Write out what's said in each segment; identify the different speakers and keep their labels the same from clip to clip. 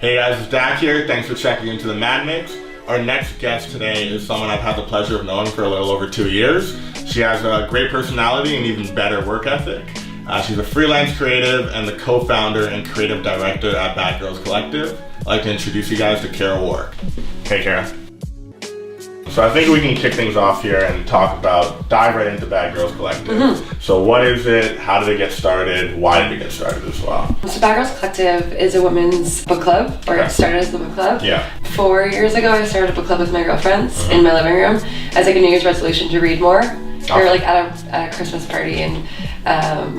Speaker 1: Hey guys, it's Dak here. Thanks for checking into the Mad Mix. Our next guest today is someone I've had the pleasure of knowing for a little over 2 years. She has a great personality and even better work ethic. She's a freelance creative and the co-founder and creative director at Bad Girls Collective. I'd like to introduce you guys to Kara Wark. Hey Kara. So I think we can kick things off here and dive right into Bad Girls Collective. So what is it? How did it get started? Why did it get started as well?
Speaker 2: So Bad Girls Collective is a women's book club, or it started as a book club.
Speaker 1: Yeah.
Speaker 2: 4 years ago, I started a book club with my girlfriends in my living room as like a New Year's resolution to read more. We were like at a Christmas party and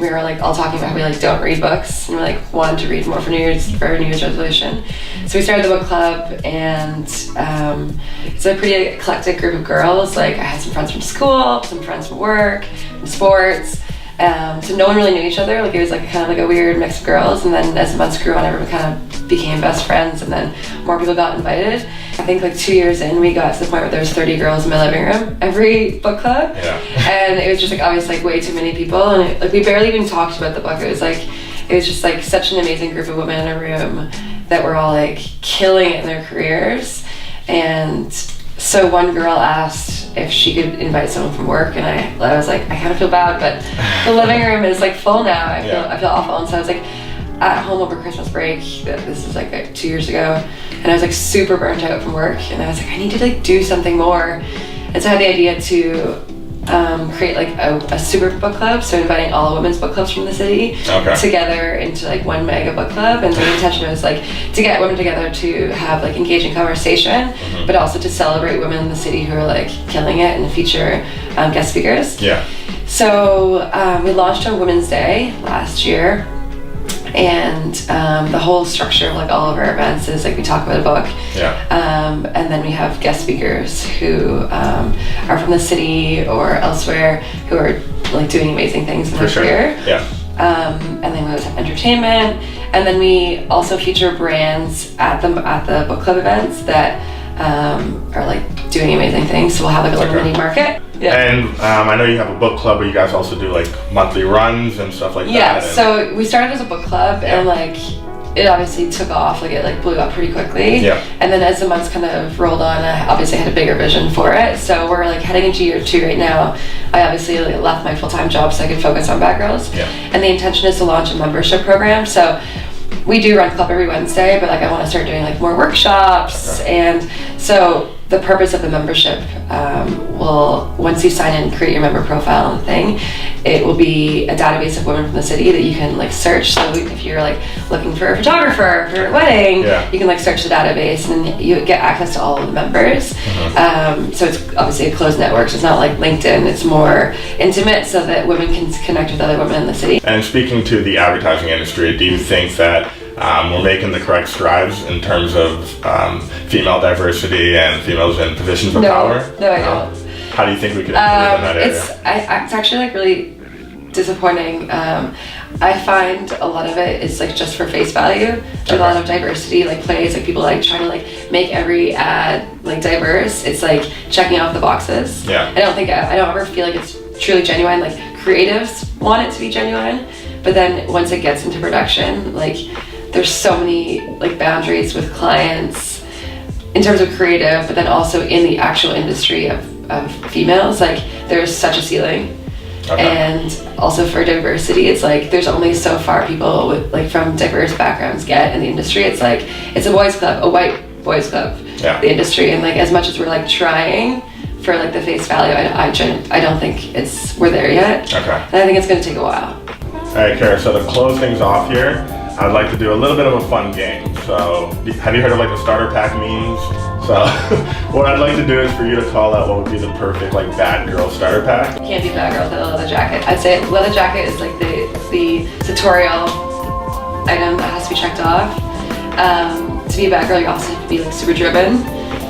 Speaker 2: we were like all talking about how we like don't read books and we like wanted to read more for our New Year's resolution. So we started the book club and it's a pretty eclectic group of girls. Like I had some friends from school, some friends from work, from sports. So no one really knew each other. Like it was like kind of like a weird mix of girls. And then as the months grew on, everyone kind of became best friends and then more people got invited. I think like 2 years in, we got to the point where there was 30 girls in my living room every book club. Yeah. And it was just like obviously like way too many people. And like we barely even talked about the book. It was just like such an amazing group of women in a room that were all like killing it in their careers. And so one girl asked if she could invite someone from work, and I was like, I kind of feel bad, but the living room is like full now. I feel awful, and so I was like at home over Christmas break. This is like 2 years ago, and I was like super burnt out from work, and I was like, I need to like do something more, and so I had the idea to create like a super book club, so inviting all women's book clubs from the city together into like one mega book club. And the intention was like to get women together to have like engaging conversation, but also to celebrate women in the city who are like killing it and feature guest speakers. Yeah. So we launched on Women's Day last year. And the whole structure of like all of our events is like we talk about a book, and then we have guest speakers who are from the city or elsewhere who are like doing amazing things in their career. And then we have entertainment, and then we also feature brands at the book club events that are like doing amazing things. So we'll have like a little mini market. Yeah. And
Speaker 1: I know you have a book club, but you guys also do like monthly runs and stuff like that.
Speaker 2: Yeah, so we started as a book club and like it obviously took off, like it like blew up pretty quickly. Yeah. And then as the months kind of rolled on, I obviously had a bigger vision for it. So we're like heading into year 2 right now. I obviously like left my full-time job so I could focus on Bad Girls. Yeah. And the intention is to launch a membership program. So we do run club every Wednesday, but like I want to start doing like more workshops. And so the purpose of the membership will, once you sign in and create your member profile and thing, it will be a database of women from the city that you can like search. So if you're like looking for a photographer for a wedding, you can like search the database and you get access to all of the members. So it's obviously a closed network, so it's not like LinkedIn, it's more intimate so that women can connect with other women in the city.
Speaker 1: And speaking to the advertising industry, do you think that we're making the correct strides in terms of female diversity and females in positions of power?
Speaker 2: No, I don't.
Speaker 1: How do you think we could improve in that area?
Speaker 2: It's actually like really disappointing. I find a lot of it is like just for face value. Like a lot of diversity like plays, like people like trying to like make every ad like diverse. It's like checking off the boxes. Yeah. I don't ever feel like it's truly genuine. Like creatives want it to be genuine, but then once it gets into production, like there's so many like boundaries with clients in terms of creative, but then also in the actual industry of females, like there's such a ceiling. And also for diversity, it's like there's only so far people with like from diverse backgrounds get in the industry. It's like it's a boys club, a white boys club, the industry, and like as much as we're like trying for like the face value, I don't think we're there yet. And I think it's going to take a while.
Speaker 1: All right, Kara, so to close things off here, I'd like to do a little bit of a fun game. So, have you heard of like the starter pack memes? So, what I'd like to do is for you to call out what would be the perfect like bad girl starter pack.
Speaker 2: You can't be bad girl without a leather jacket. I'd say leather jacket is like the tutorial item that has to be checked off. To be a bad girl, you also have to be like super driven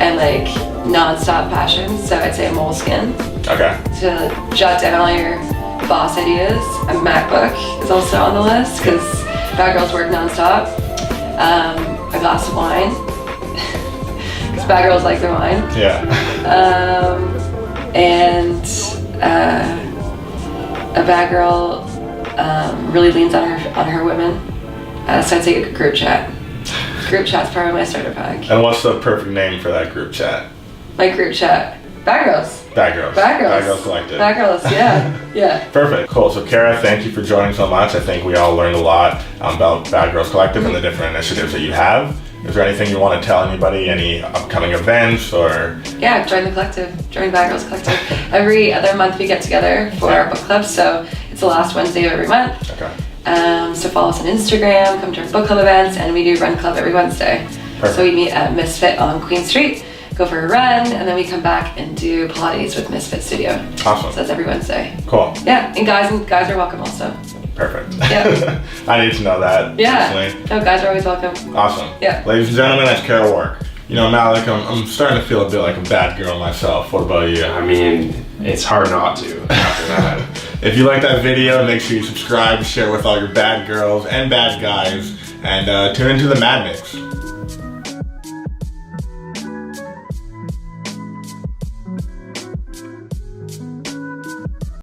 Speaker 2: and like non-stop passion. So I'd say a moleskin. To jot down all your boss ideas. A MacBook is also on the list because bad girls work non-stop. A glass of wine, because bad girls like their wine. And a bad girl really leans on her women. So I'd say a group chat. group chat's probably my starter pack.
Speaker 1: And what's the perfect name for that group chat?
Speaker 2: My group chat. Bad Girls.
Speaker 1: Bad Girls.
Speaker 2: Bad Girls.
Speaker 1: Bad Girls Collective.
Speaker 2: Bad Girls, yeah. Yeah.
Speaker 1: Perfect. Cool. So Kara, thank you for joining so much. I think we all learned a lot about Bad Girls Collective and the different initiatives that you have. Is there anything you want to tell anybody? Any upcoming events or?
Speaker 2: Yeah, join the collective. Join Bad Girls Collective. Every other month we get together for our book club, so it's the last Wednesday of every month.
Speaker 1: Okay.
Speaker 2: So follow us on Instagram, come to our book club events, and we do Run Club every Wednesday.
Speaker 1: Perfect.
Speaker 2: So we meet at Misfit on Queen Street, go for a run, and then we come back and do Pilates with Misfit Studio.
Speaker 1: Awesome.
Speaker 2: So that's every Wednesday.
Speaker 1: Cool.
Speaker 2: Yeah, and guys are welcome also.
Speaker 1: Perfect.
Speaker 2: Yeah.
Speaker 1: I need to know that.
Speaker 2: Yeah.
Speaker 1: Personally.
Speaker 2: No, guys are always welcome.
Speaker 1: Awesome.
Speaker 2: Yeah.
Speaker 1: Ladies and gentlemen, that's Kara Wark. You know, Malik, I'm starting to feel a bit like a bad girl myself. What about you?
Speaker 3: I mean, it's hard not to after that.
Speaker 1: If you like that video, make sure you subscribe, share with all your bad girls and bad guys, and tune into the Mad Mix.